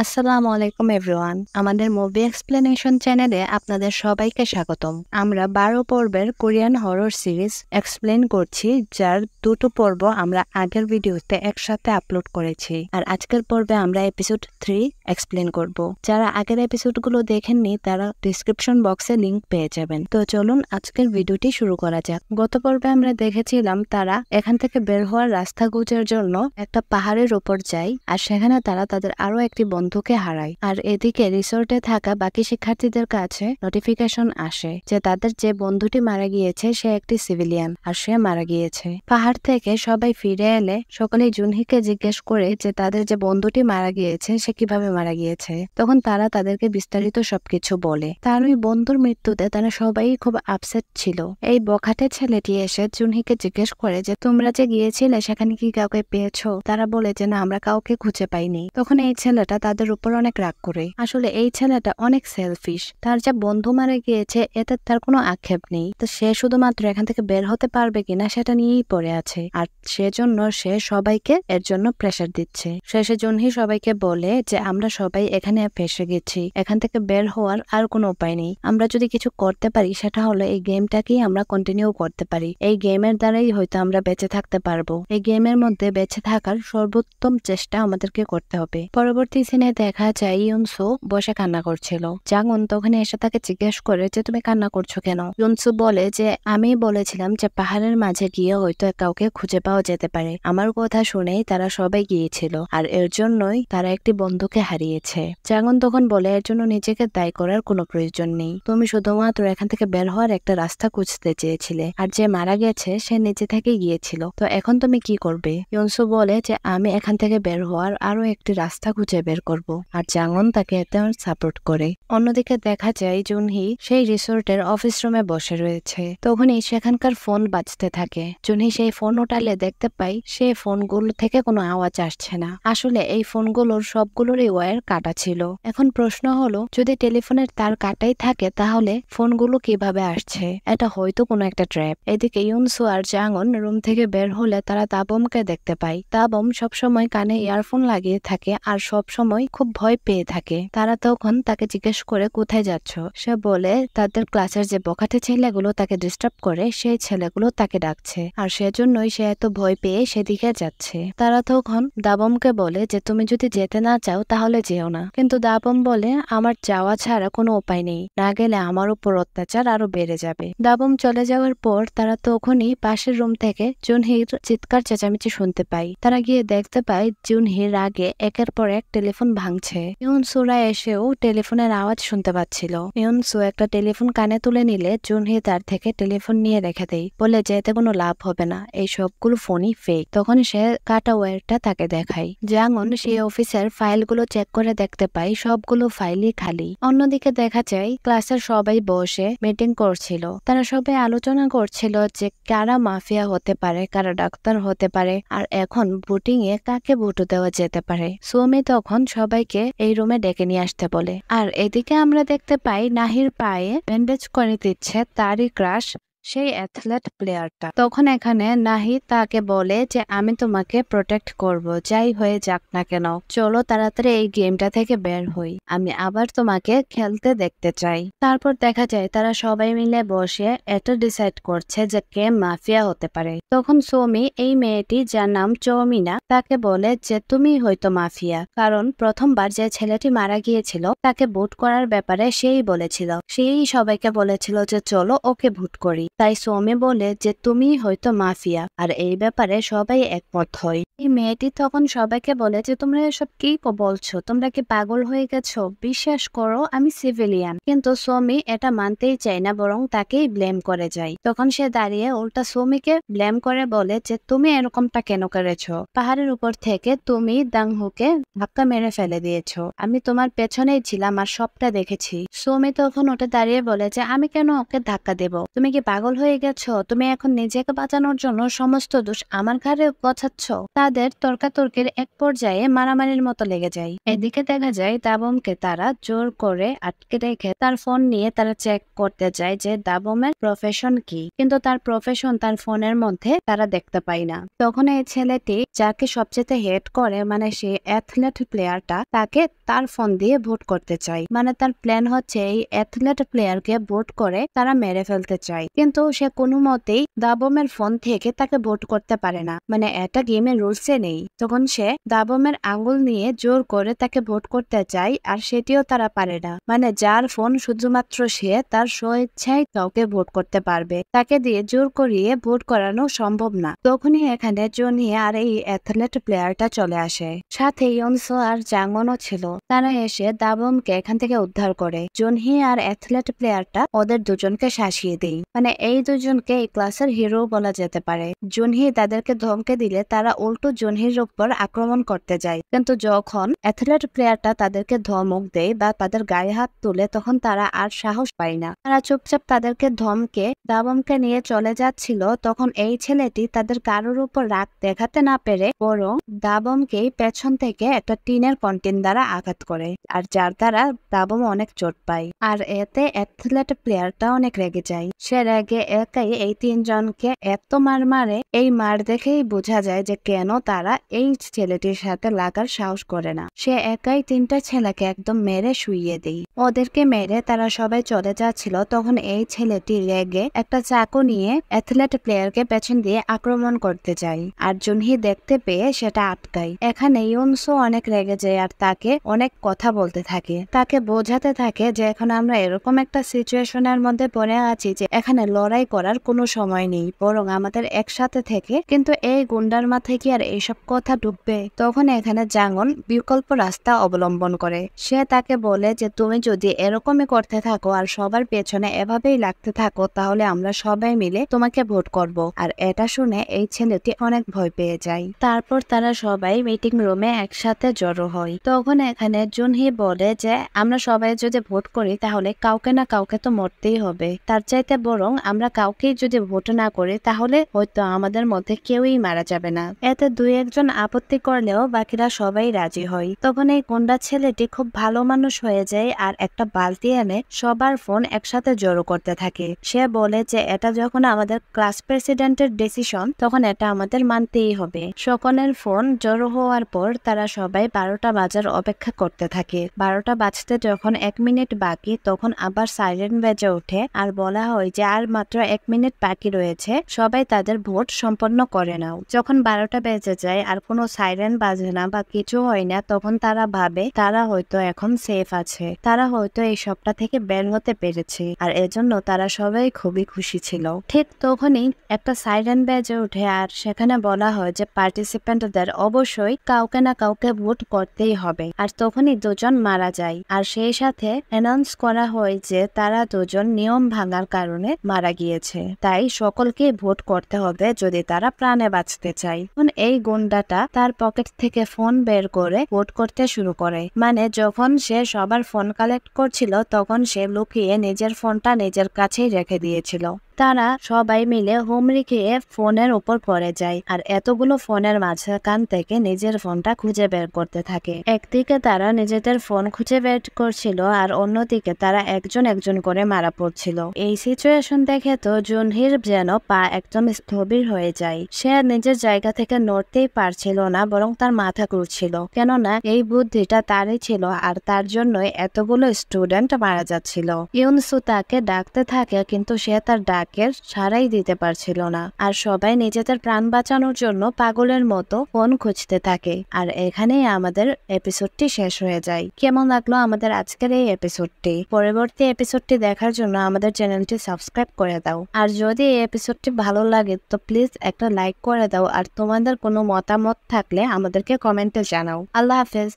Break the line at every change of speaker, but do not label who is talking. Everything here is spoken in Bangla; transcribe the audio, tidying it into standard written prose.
আসসালামু আলাইকুম এভরিওয়ান। আমাদের মুভি এক্সপ্লেনেশন চ্যানেলে আপনাদের সবাইকে স্বাগতম। আমরা 12 পর্বের কোরিয়ান হরর সিরিজ এক্সপ্লেন করছি, যার দুটো পর্ব আমরা আগের ভিডিওতে একসাথে আপলোড করেছি। আর আজকের পর্বে আমরা এপিসোড 3 এক্সপ্লেন করব। যারা আগের এপিসোডগুলো দেখেননি তারা ডিসক্রিপশন বক্সে লিংক পেয়ে যাবেন। তো চলুন আজকের ভিডিওটি শুরু করা যাক। গত পর্বে আমরা দেখেছিলাম তারা এখান থেকে বের হওয়ার রাস্তা খোঁজার জন্য একটা পাহাড়ের উপর যায়, আর সেখানে তারা তাদের আরো একটি বন্ধুকে হারায়। আর এদিকে রিসোর্টে থাকা বাকি শিক্ষার্থীদের কাছে নোটিফিকেশন আসে যে তাদের যে বন্ধুটি মারা গিয়েছে সে একটি সিভিলিয়ান, আর সে মারা গিয়েছে। পাহাড় থেকে সবাই ফিরে এলে সকলেই জুনহিকে জিজ্ঞেস করে যে তাদের যে বন্ধুটি মারা গিয়েছে সে কিভাবে মারা গিয়েছে। তখন তারা তাদেরকে বিস্তারিত সবকিছু বলে। তার ওই বন্ধুর মৃত্যুতে তারা সবাই খুব আপসেট ছিল। এই বখাটে ছেলেটি এসে জুনহিকে জিজ্ঞেস করে যে তোমরা যে গিয়েছিলে সেখানে কি কাউকে পেয়েছো? তারা বলে যে না, আমরা কাউকে খুঁজে পাইনি। তখন এই ছেলেটা তাদের উপর অনেক রাগ করে। আসলে এই ছেলেটা অনেক সেলফিশ। তার যে বন্ধু মারা গিয়েছে এতে তার কোনো আক্ষেপ নেই, তো সে শুধুমাত্র এখান থেকে বের হতে পারবে কিনা সেটা নিয়েই পড়ে আছে। আর সেজন্য সে সবাইকে এর জন্য প্রেসার দিচ্ছে। শেষে জুনহি সবাইকে বলে যে আমরা সবাই এখানে ফেসে গেছি, এখান থেকে বের হওয়ার আর কোনো উপায় নেই। আমরা যদি কিছু করতে পারি সেটা হলো এই গেমটাকেই আমরা কন্টিনিউ করতে পারি। এই গেমের দ্বারাই হয়তো আমরা বেঁচে থাকতে পারবো। এই গেমের মধ্যে বেঁচে থাকার সর্বোত্তম চেষ্টা আমাদেরকে করতে হবে। পরবর্তী সিনে দেখা যায় ইউনসু বসে কান্না করছিল। জাঙ্গুন তখন এসে তাকে জিজ্ঞেস করে যে তুমি কান্না করছো কেন? ইউনসু বলে যে আমি বলেছিলাম যে পাহাড়ের মাঝে গিয়ে হয়তো কাউকে খুঁজে পাওয়া যেতে পারে। আমার কথা শুনেই তারা সবাই গিয়েছিল, আর এর জন্যই তারা একটি বন্ধুকে হারিয়েছে। জাঙ্গুন তখন বলে এর জন্য নিজেকে দায়ী করার কোনো প্রয়োজন নেই। তুমি শুধুমাত্র এখান থেকে বের হওয়ার একটা রাস্তা খুঁজতে চেয়েছিলে, আর যে মারা গেছে সে নিজে থেকে গিয়েছিল। তো এখন তুমি কি করবে? ইউনসু বলে যে আমি এখান থেকে বের হওয়ার আরো একটি রাস্তা খুঁজে বের করব। আর জাঙ্গুন তাকে এতে সাপোর্ট করে। অন্যদিকে দেখা যায় জুনহি সেই রিসোর্টের অফিস রুমে বসে রয়েছে। তখনই সেখানকার ফোন বাজতে থাকে। জুনহি সেই ফোন উঠালে দেখতে পাই সেই ফোনগুলো থেকে কোনো আওয়াজ আসছে না। আসলে এই ফোনগুলোর সবগুলোরই ওয়্যার কাটা ছিল। এখন প্রশ্ন হলো যদি টেলিফোনের তার কাটাই থাকে তাহলে ফোনগুলো কিভাবে আসছে? এটা হয়তো কোনো একটা ট্র্যাপ। এদিকে ইউনসু আর জাঙ্গুন রুম থেকে বের হলে তারা তাবমকে দেখতে পায়। তাবম সবসময় কানে ইয়ারফোন লাগিয়ে থাকে আর সবসময় খুব ভয় পেয়ে থাকে। তারা তখন তাকে জিজ্ঞেস করে কোথায় যাচ্ছ? সে বলে তাদের ক্লাসের যে বখাটে ছেলেগুলো তাকে ডিস্টার্ব করে সেই ছেলেগুলো তাকে ডাকছে, আর সেজন্যই সে এত ভয় পেয়ে সেদিকে যাচ্ছে। তারা তখন দাবমকে বলে যে তুমি যদি যেতে না চাও তাহলে যেও না। কিন্তু দাবম বলে আমার যাওয়া ছাড়া কোনো উপায় নেই, না গেলে আমার উপর অত্যাচার আরো বেড়ে যাবে। দাবম চলে যাওয়ার পর তারা তখনই পাশের রুম থেকে জুনহির চিৎকার চেঁচামেচি শুনতে পায়। তারা গিয়ে দেখতে পায় জুনহির আগে একের পর এক টেলিফোন ভাঙছে। ইউনসুরা এসেও টেলিফোনের আওয়াজ শুনতে পাচ্ছিল। ইউনসু একটা টেলিফোন কানে তুলে নিলে জুনহি তার থেকে টেলিফোন নিয়ে রেখে দেয়, বলে যে এতে কোনো লাভ হবে না, এই সবগুলো ফোনই ফেক। তখন সে কাটা ওয়্যারটা তাকে দেখায়। জাঙ্গুন সেই অফিসের ফাইলগুলো চেক করে দেখতে পায় সবগুলো ফাইলই খালি। অন্যদিকে দেখা যায় ক্লাসের সবাই বসে মিটিং করছিল। তারা সবাই আলোচনা করছিল যে কারা মাফিয়া হতে পারে, কারা ডাক্তার হতে পারে, আর এখন ভোটিং এ কাকে ভোট দেওয়া যেতে পারে। সুমি তখন সবাইকে এই রুমে ডেকে নিয়ে আসতে বলে। আর এদিকে আমরা দেখতে পাই নাহির পায়ে ব্যান্ডেজ করে দিচ্ছে তারই ক্রাশ সেই অ্যাথলেট প্লেয়ারটা। তখন এখানে নাহি তাকে বলে যে আমি তোমাকে প্রোটেক্ট করব, যাই হয়ে যাক না কেন। চলো তাড়াতাড়ি এই গেমটা থেকে বের হই, আমি আবার তোমাকে খেলতে দেখতে চাই। তারপর দেখা যায় তারা সবাই মিলে বসে এটা ডিসাইড করছে যে কে মাফিয়া হতে পারে। তখন সৌমি এই মেয়েটি যার নাম চৌমিনা তাকে বলে যে তুমি হয়তো মাফিয়া, কারণ প্রথমবার যে ছেলেটি মারা গিয়েছিল তাকে ভোট করার ব্যাপারে সেই বলেছিল, সেই সবাইকে বলেছিল যে চলো ওকে ভোট করি। তাই সৌমি বলে যে তুমি হয়তো মাফিয়া, আর এই ব্যাপারে সবাই একমত হয়। এই মেয়েটি তখন সবাইকে বলে যে তোমরা এসব কি বলছো, তোমরা কি পাগল হয়ে গেছো? বিশ্বাস করো আমি সিভিলিয়ান। কিন্তু সৌমি এটা মানতেই চায় না, বরং তাকেই ব্লেম করে যায়। তখন সে দাঁড়িয়ে উল্টা সৌমিকে ব্লেম করে বলে যে তুমি এরকমটা কেন করেছো? পাহাড়ের উপর থেকে তুমি দাংহুকে ধাক্কা মেরে ফেলে দিয়েছো, আমি তোমার পেছনেই ছিলাম আর সবটা দেখেছি। সৌমি তখন ওটা দাঁড়িয়ে বলে যে আমি কেন ওকে ধাক্কা দেব? তুমি কি পাগল পাগল হয়ে গেছো? তুমি এখন নিজেকে বাঁচানোর জন্য সমস্ত দোষ আমার ঘাড়ে বসাচ্ছ। তাদের তর্কাতর্কির এক পর্যায়ে মারামারির মতো লেগে যায়। এদিকে দেখা যায় দাবমকে তারা জোর করে আটকে রেখে তার ফোন নিয়ে তারা চেক করতে যায় যে দাবমের প্রফেশন কি, কিন্তু তার প্রফেশন তার ফোনের মধ্যে তারা দেখতে পায় না। তখন এই ছেলেটি যাকে সবচেয়ে হেট করে, মানে সে অ্যাথলেট প্লেয়ারটা, তাকে তার ফোন দিয়ে ভোট করতে চায়। মানে তার প্ল্যান হচ্ছে এই অ্যাথলেট প্লেয়ারকে ভোট করে তারা মেরে ফেলতে চায়, কিন্তু সে কোনো মতেই দাবমের ফোন থেকে তাকে ভোট করতে পারে না। মানে এটা গেমের রুলসে নেই। তখন সে দাবমের আঙ্গুল নিয়ে জোর করে তাকে ভোট করতে চায়, আর সেটিও তারা পারে না। মানে যার ফোন শুধুমাত্র সে তার স্বইচ্ছায় কাউকে ভোট করতে পারবে, তাকে দিয়ে জোর করিয়ে ভোট করানো সম্ভব না। তখনই এখানে জনি আর এই অ্যাথলেট প্লেয়ারটা চলে আসে, সাথে ইয়নসো আর জাঙ্গনও ছিল। তারা এসে দাবমকে এখান থেকে উদ্ধার করে। জুনহি আর অ্যাথলেট প্লেয়ারটা ওদের দুজনকে শাসিয়ে দেয়। মানে এই দুজনকে এই ক্লাসের হিরো বলা যেতে পারে। জুনহি তাদেরকে ধমকে দিলে তারা উল্টো জুনহির উপর আক্রমণ করতে যায়, কিন্তু যখন অ্যাথলেট প্লেয়ারটা তাদেরকে ধমক দেয় বা তাদের গায়ে হাত তুলে, তখন তারা আর সাহস পায় না। তারা চুপচাপ তাদেরকে ধমকে দাবমকে নিয়ে চলে যাচ্ছিল। তখন এই ছেলেটি তাদের কারোর উপর রাগ দেখাতে না পেরে বরং দাবমকে পেছন থেকে একটা টিনের কন্টেন দ্বারা আঘাত করে, আর যার দ্বারা দাবম অনেক চোট পায়। আর এতে অ্যাথলেট প্লেয়ারটা অনেক রেগে যায়। সে রেগে একাই এই তিনজনকে এত মার মারে, এই মার দেখেই বোঝা যায় যে কেন তারা এই ছেলেটির সাথে লাগার সাহস করে না। সে একাই তিনটা ছেলেকে একদম মেরে শুইয়ে দেয়। ওদেরকে মেরে তারা সবাই চলে যাচ্ছিল, তখন এই ছেলেটি রেগে একটা চাকু নিয়ে অ্যাথলেট প্লেয়ারকে পেছন দিয়ে আক্রমণ করতে যায়, আর জুনহি দেখতে পেয়ে সেটা আটকায়। এখানে ইয়নসো অনেক রেগে যায় আর তাকে অনেক কথা বলতে থাকে, তাকে বোঝাতে থাকে যে এখন আমরা এরকম একটা সিচুয়েশনের মধ্যে পড়ে আছি যে এখানে লড়াই করার কোনো সময় নেই, বরং আমাদের একসাথে থেকে। কিন্তু এই গুন্ডার মাথায় কি আর এইসব কথা ঢুকবে? তখন এখানে জাঙ্গন বিকল্প রাস্তা অবলম্বন করে। সে তাকে বলে যে তুমি যদি এরকমই করতে থাকো আর সবার পেছনে এভাবেই লাগতে থাকো, তাহলে আমরা সবাই মিলে তোমাকে ভোট করব। আর এটা শুনে এই ছেলেটি অনেক ভয় পেয়ে যায়। তারপর তারা সবাই মিটিং রুমে একসাথে জড়ো হয়। তখন এখানে জুনহি বলে যে আমরা সবাই যদি ভোট করি তাহলে কাউকে না কাউকে তো মরতেই হবে, তার চাইতে বরং আমরা কাউকেই যদি ভোট না করি তাহলে হয়তো আমাদের মধ্যে কেউই মারা যাবে না। এতে দুই একজন আপত্তি করলেও বাকিরা সবাই রাজি হয়। তখন এই গুন্ডা ছেলেটি খুব ভালো মানুষ হয়ে যায় আর একটা বালতি এনে সবার ফোন একসাথে জড়ো করতে থাকে। সে বলে যে এটা যখন আমাদের ক্লাস প্রেসিডেন্টের ডিসিশন, তখন এটা আমাদের মানতেই হবে। সকলের ফোন জড়ো হওয়ার পর তারা সবাই 12টা বাজার অপেক্ষা করতে থাকে। 12টা বাজতে যখন 1 মিনিট বাকি, তখন আবার সাইরেন বেজে ওঠে আর বলা হয় যে আর মাত্র 1 মিনিট বাকি রয়েছে, সবাই তাদের ভোট সম্পন্ন করে নাও। যখন 12টা বেজে যায় আর কোনো সাইরেন বাজে না বা কিছু হয় না, তখন তারা ভাবে তারা হয়তো এখন সেফ আছে, তারা হয়তো এই সবটা থেকে বের হতে পেরেছে, আর এজন্য তারা সবাই খুবই খুশি ছিল। ঠিক তখনই একটা সাইরেন বেজে ওঠে আর সেখানে বলা হয় যে পার্টিসিপেন্টদের অবশ্যই কাউকে না কাউকে ভোট করতেই হবে। আর তখনই দুজন মারা যায়, আর সেই সাথে অ্যানাউন্স করা হয় যে তারা দুজন নিয়ম ভাঙার কারণে মারা গিয়েছে, তাই সকলকে ভোট করতে হবে যদি তারা প্রাণে বাঁচতে চায়। এই গুন্ডাটা তার পকেট থেকে ফোন বের করে ভোট করতে শুরু করে। মানে যখন সে সবার ফোন কালেক্ট করছিল, তখন সে লুকিয়ে নিজের ফোনটা নিজের কাছেই রেখে দিয়েছিল। তারা সবাই মিলে হুমড়ি খেয়ে ফোনের উপর পড়ে যায় আর এতগুলো ফোনের মাঝখান থেকে নিজের ফোনটা খুঁজে বের করতে থাকে। একদিকে তারা নিজেদের ফোন খুঁজে বের করছিল আর অন্যদিকে তারা একজন একজন করে মারা পড়ছিল। এই সিচুয়েশন দেখে তো জুনহির যেন পা একদম স্থবির হয়ে যায়। সে নিজের জায়গা থেকে নড়তেই পারছিল না, বরং তার মাথা ঘুরছিল, কেননা এই বুদ্ধিটা তারই ছিল আর তার জন্যই এতগুলো স্টুডেন্ট মারা যাচ্ছিল। ইউনসু তাকে ডাকতে থাকে, কিন্তু সে তার ডাক সারাই দিতে পারছিল না, আর সবাই নিজেদের প্রাণ বাঁচানোর জন্য পাগলের মতো ফোন খুঁজতে থাকে। আর এখানেই আমাদের এপিসোডটি শেষ হয়ে যায়। কেমন লাগলো আমাদের আজকের এই এপিসোডটি? পরবর্তী এপিসোডটি দেখার জন্য আমাদের চ্যানেলটি সাবস্ক্রাইব করে দাও। আর যদি এই এপিসোডটি ভালো লাগে তো প্লিজ একটা লাইক করে দাও, আর তোমাদের কোনো মতামত থাকলে আমাদেরকে কমেন্টে জানাও। আল্লাহ হাফেজ।